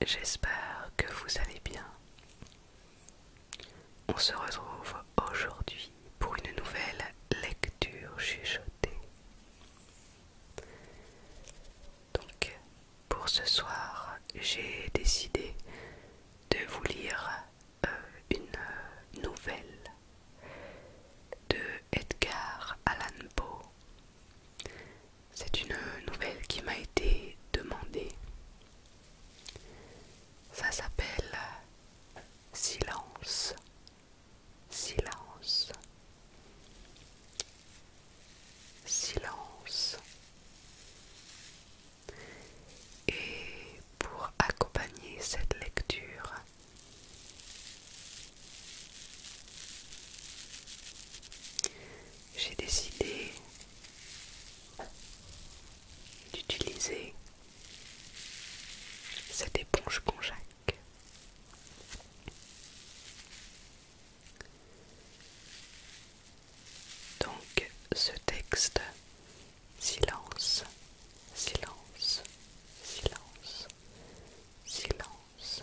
j'espère que vous allez bien. On se retrouve aujourd'hui pour une nouvelle lecture chuchotée. Donc, pour ce soir, j'ai décidé de vous lire une nouvelle de Edgar Allan Poe. C'est une nouvelle qui m'a été demandée. Ça s'appelle Silence, silence, silence. Et pour accompagner cette lecture, j'ai décidé d'utiliser cette éponge Conjac. Donc ce texte, silence, silence, silence, silence.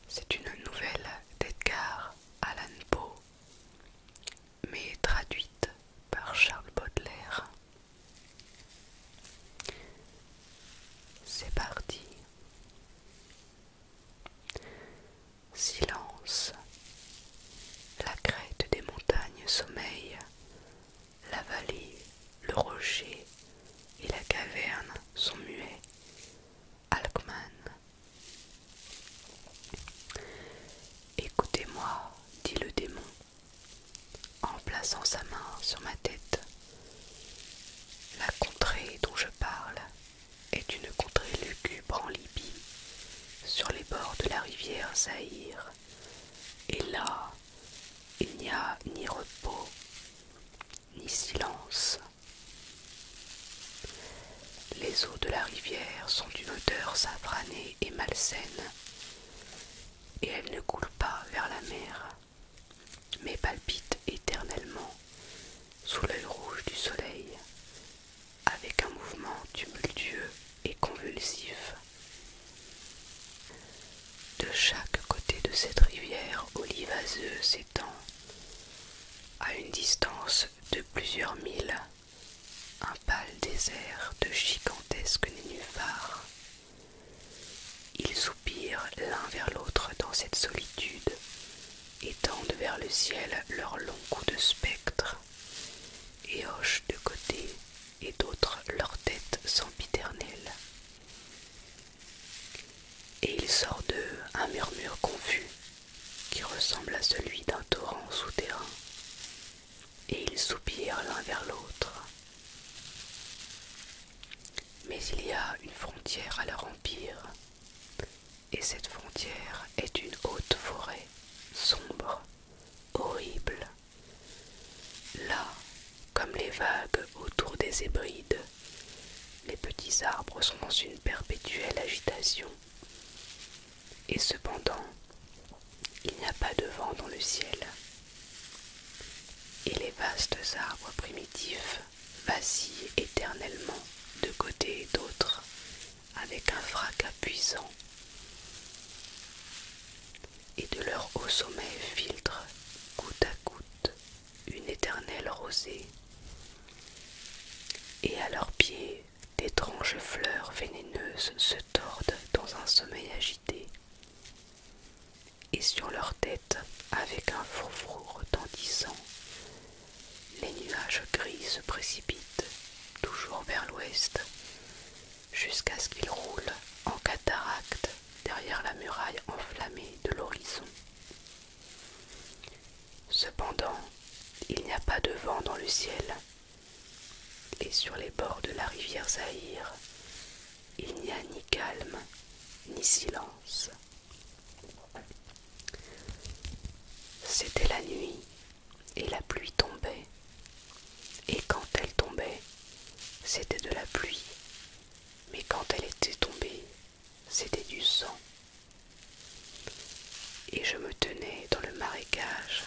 C'est une nouvelle d'Edgar Allan Poe, mais traduite par Charles Baudelaire. C'est parti. Silence. La crête des montagnes sommeille, la vallée, le rocher et la caverne sont muets. Alcman. Écoutez-moi, dit le démon, en plaçant sa main sur ma tête. La contrée dont je parle est une contrée lugubre en Libye, sur les bords de la rivière Zaïre. Et là, il n'y a ni repos, ni silence. Les eaux de la rivière sont d'une odeur safranée et malsaine, et elles ne coulent pas vers la mer, mais palpitent éternellement sous l'œil rouge du soleil, avec un mouvement tumultueux et convulsif. De chaque côté de cette rivière olivaseuse s'étend, à une distance de plusieurs milles, un pâle désert de gigantesques nénuphars. Ils soupirent l'un vers l'autre dans cette solitude et tendent vers le ciel leurs longs coups de spectre, et hochent de côté et d'autre leurs têtes sempiternelles. Et il sort d'eux un murmure confus qui ressemble à celui d'un torrent souterrain, et ils soupirent l'un vers l'autre. Mais il y a une frontière à leur empire, et cette frontière est une haute forêt, sombre, horrible. Là, comme les vagues autour des Hébrides, les petits arbres sont dans une perpétuelle agitation. Et cependant, il n'y a pas de vent dans le ciel. Et les vastes arbres primitifs vacillent éternellement de côté et d'autre, avec un fracas puissant. Et de leur haut sommet filtre, goutte à goutte, une éternelle rosée. Et à leurs pieds, d'étranges fleurs vénéneuses se tordent dans un sommeil agité. Et sur leur tête, avec un froufrou retentissant, les nuages gris se précipitent, toujours vers l'ouest, jusqu'à ce qu'ils roulent en cataracte derrière la muraille enflammée de l'horizon. Cependant, il n'y a pas de vent dans le ciel, et sur les bords de la rivière Zaïre, il n'y a ni calme, ni silence. C'était la nuit, et la pluie tombait, et quand elle tombait, c'était de la pluie, mais quand elle était tombée, c'était du sang. Et je me tenais dans le marécage,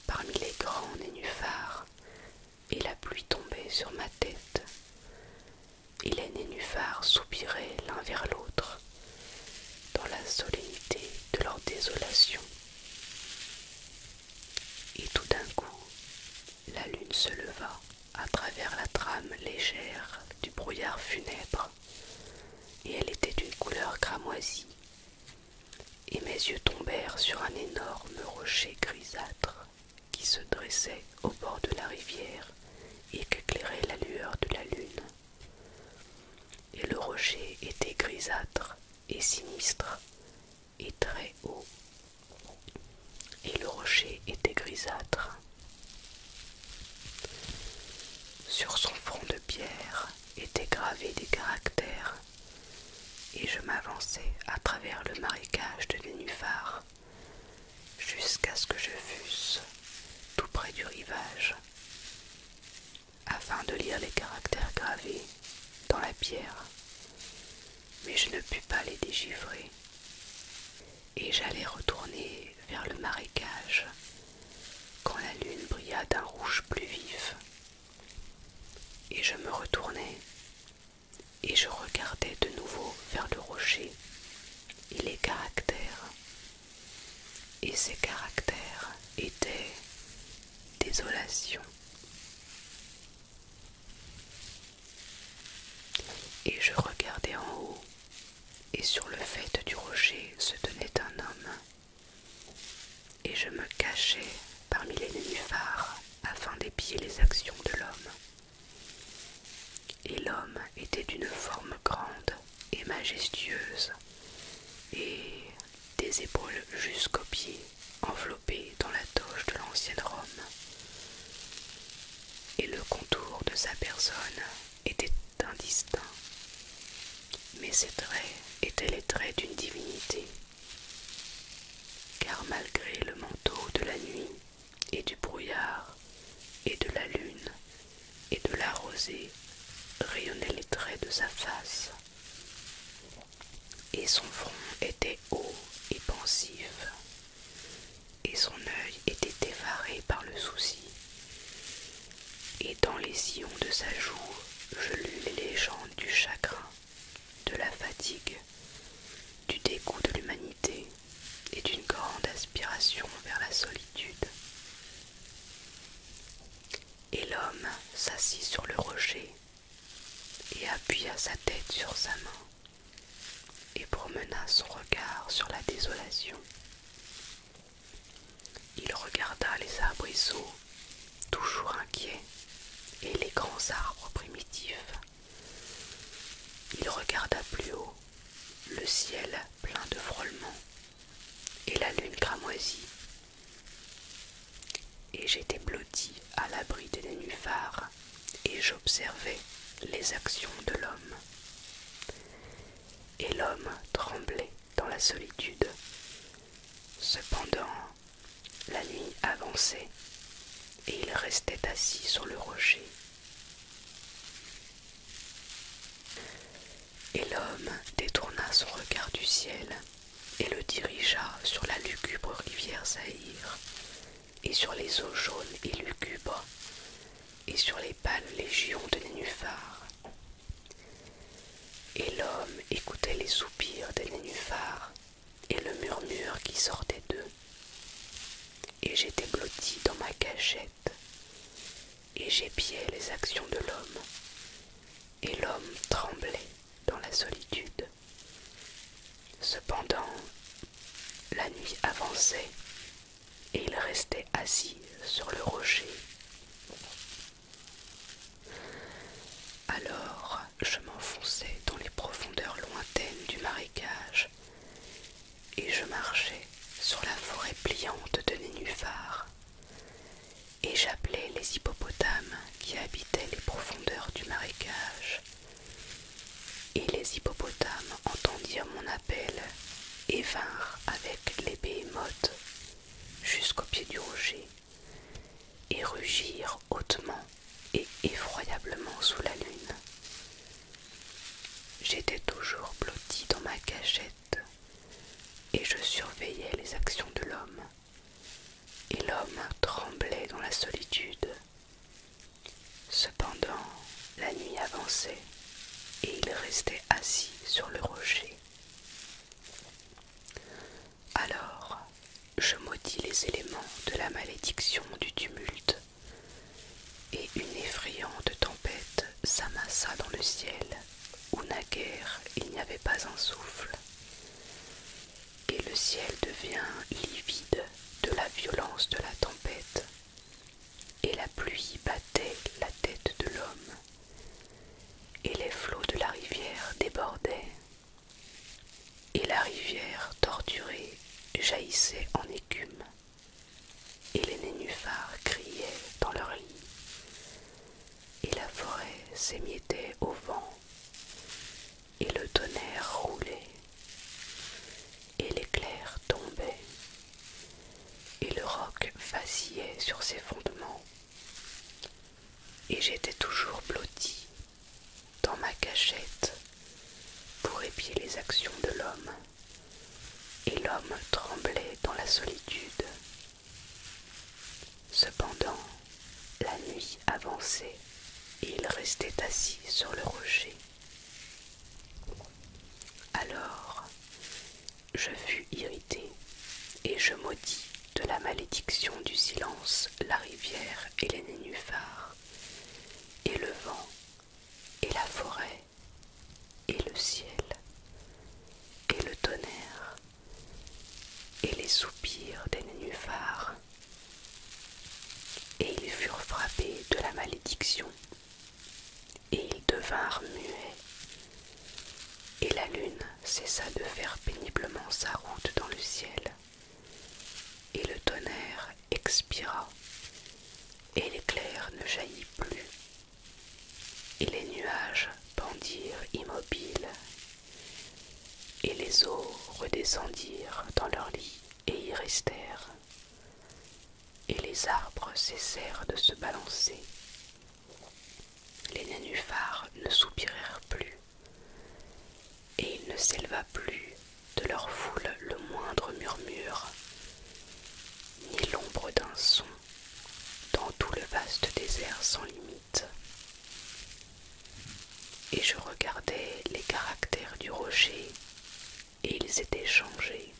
parmi les grands nénuphars, et la pluie tombait sur ma tête, et les nénuphars soupiraient l'un vers l'autre, solennité de leur désolation. Et tout d'un coup, la lune se leva à travers la trame légère du brouillard funèbre, et elle était d'une couleur cramoisie, et mes yeux tombèrent sur un énorme rocher grisâtre qui se dressait au bord de la rivière et qu'éclairait la lueur de la lune. Et le rocher était grisâtre et sinistre et très haut. Et le rocher était grisâtre. Sur son front de pierre étaient gravés des caractères, et je m'avançai à travers le marécage de nénuphars jusqu'à ce que je fusse tout près du rivage, afin de lire les caractères gravés dans la pierre, mais je ne pus pas les déchiffrer, et j'allais retourner vers le marécage quand la lune brilla d'un rouge plus vif, et je me retournai, et je regardai de nouveau vers le rocher et les caractères, et ces caractères étaient désolation. Et je regardai en haut, et sur le faîte du rocher se tenait un homme, et je me cachai parmi les nénuphars afin d'épier les actions de l'homme. Et l'homme était d'une forme grande et majestueuse, et des épaules jusqu'aux pieds, enveloppé dans la toge de l'ancienne Rome. Et le contour de sa personne était indistinct, mais ses traits étaient les traits d'une divinité, car malgré le manteau de la nuit et du brouillard et de la lune et de la rosée rayonnaient les traits de sa face, et son front était haut et pensif, et son œil était effaré par le souci, et dans les sillons de sa joue je lus les légendes du chagrin, de la fatigue, du dégoût de l'humanité et d'une grande aspiration vers la solitude. Et l'homme s'assit sur le rocher et appuya sa tête sur sa main et promena son regard sur la désolation. Il regarda les arbrisseaux, toujours inquiets, et les grands arbres primitifs. Il regarda plus haut, le ciel plein de frôlements, et la lune cramoisie. Et j'étais blotti à l'abri des nénuphars, et j'observais les actions de l'homme. Et l'homme tremblait dans la solitude. Cependant, la nuit avançait, et il restait assis sur le rocher. Et l'homme détourna son regard du ciel et le dirigea sur la lugubre rivière Zaïre, et sur les eaux jaunes et lugubres, et sur les pâles légions de nénuphars. Et l'homme écoutait les soupirs des nénuphars et le murmure qui sortait d'eux. Et j'étais blotti dans ma cachette, et j'épiais les actions de l'homme, et l'homme tremblait dans la solitude. Cependant, la nuit avançait, et il restait assis sur le rocher. Alors je m'enfonçai dans les profondeurs lointaines du marécage, et je marchais sur la forêt pliante de nénuphars, et j'appelais les hippopotames qui habitaient les profondeurs du marécage. Et les hippopotames entendirent mon appel et vinrent avec les béhémoths jusqu'au pied du rocher, et rugirent hautement et effroyablement sous la lune. J'étais toujours blotti dans ma cachette, et je surveillais les actions de l'homme, et l'homme tremblait dans la solitude. Cependant, la nuit avançait, et il restait assis sur le rocher. je maudis les éléments de la malédiction du tumulte, et une effrayante tempête s'amassa dans le ciel, où naguère il n'y avait pas un souffle, et le ciel devient livide de la violence de la tempête, et la pluie battait la tête de l'homme, et les flots de la rivière débordaient, et la rivière torturée jaillissait en écume, et les nénuphars criaient dans leurs lits, et la forêt s'émiettait au vent, et le tonnerre roulait, et l'éclair tombait, et le roc vacillait sur ses fondements, et j'étais toujours blotti dans ma cachette pour épier les actions de l'homme, et l'homme tremblait dans la solitude. Cependant, la nuit avançait, et il restait assis sur le rocher. Alors, je fus irrité, et je maudis de la malédiction du silence la rivière et les nénuphars, et le vent, et la forêt, et le ciel, et le tonnerre, et les soupirs des nénuphars. Et ils furent frappés de la malédiction, et ils devinrent muets, et la lune cessa de faire péniblement sa route dans le ciel, et le tonnerre expira, et l'éclair ne jaillit plus, et les nuages pendirent immobiles, et les eaux redescendirent dans leur lit et y restèrent, et les arbres cessèrent de se balancer. Les nénuphars ne soupirèrent plus, et il ne s'éleva plus de leur foule le moindre murmure, ni l'ombre d'un son dans tout le vaste désert sans limite. Et je regardais les caractères du rocher, et ils étaient changés,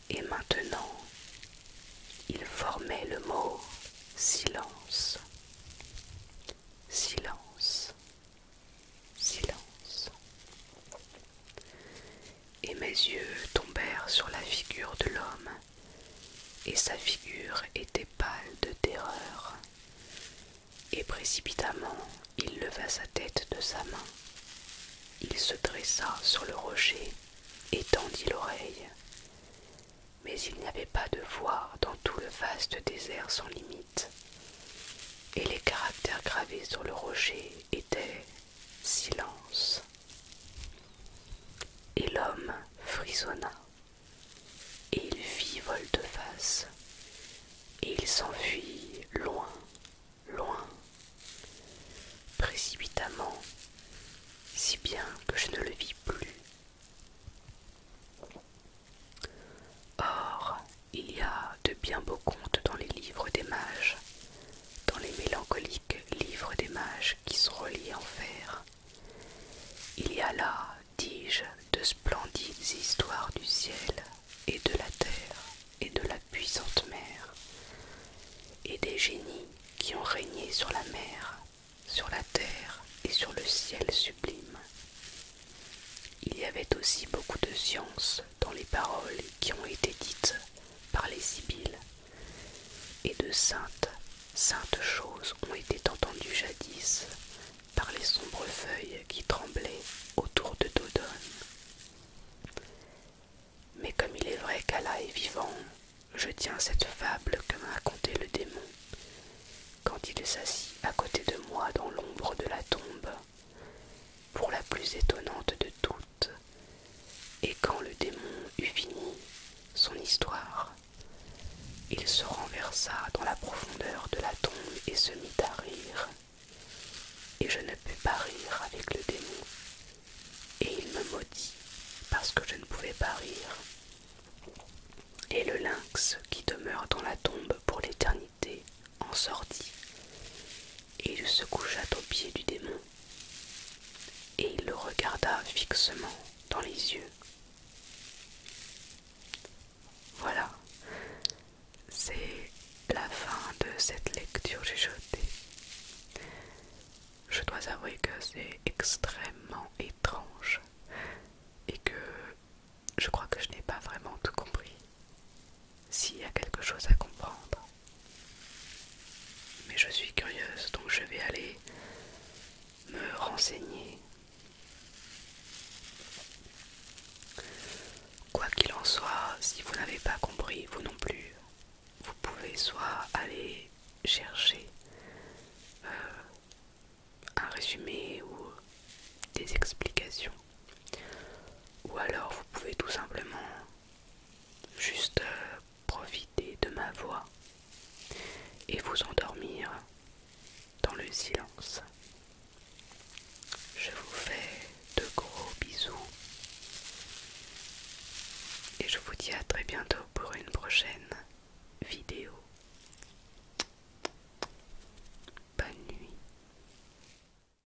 et maintenant ils formaient le mot silence, silence, silence. Et mes yeux tombèrent sur la figure de l'homme, et sa figure était pâle de terreur, et précipitamment il leva sa tête de sa main, il se dressa sur le rocher et tendit l'oreille, mais il n'y avait pas de voix dans tout le vaste désert sans limite, et les caractères gravés sur le rocher étaient silence. Et l'homme frissonna, et il fit volte-face, et il s'enfuit loin, loin, précipitamment, si bien que je ne le vis plus. Or, il y a de bien beaux contes dans les livres des mages, dans les mélancoliques livres des mages qui sont reliés en fer. Il y a là, dis-je, de splendides histoires du ciel et de la terre et de la puissante mer, et des génies qui ont régné sur la mer, sur la terre et sur le ciel sublime. Il y avait aussi beaucoup de science dans les paroles qui ont été dites par les sibylles, et de saintes choses ont été entendues jadis par les sombres feuilles qui tremblaient autour de Dodone. Mais comme il est vrai qu'Allah est vivant, je tiens cette fable que m'a racontée le démon, quand il s'assit à côté de moi dans l'ombre de la tombe, pour la plus étonnante de toutes. Et quand le démon eut fini son histoire, il se renversa dans la profondeur de la tombe et se mit à rire. Et je ne pus pas rire avec le démon, et il me maudit parce que je ne pouvais pas rire. Et le lynx qui demeure dans la tombe pour l'éternité en sortit, et il se coucha aux pieds du démon, et il le regarda fixement dans les yeux. Voilà, et je vous dis à très bientôt pour une prochaine.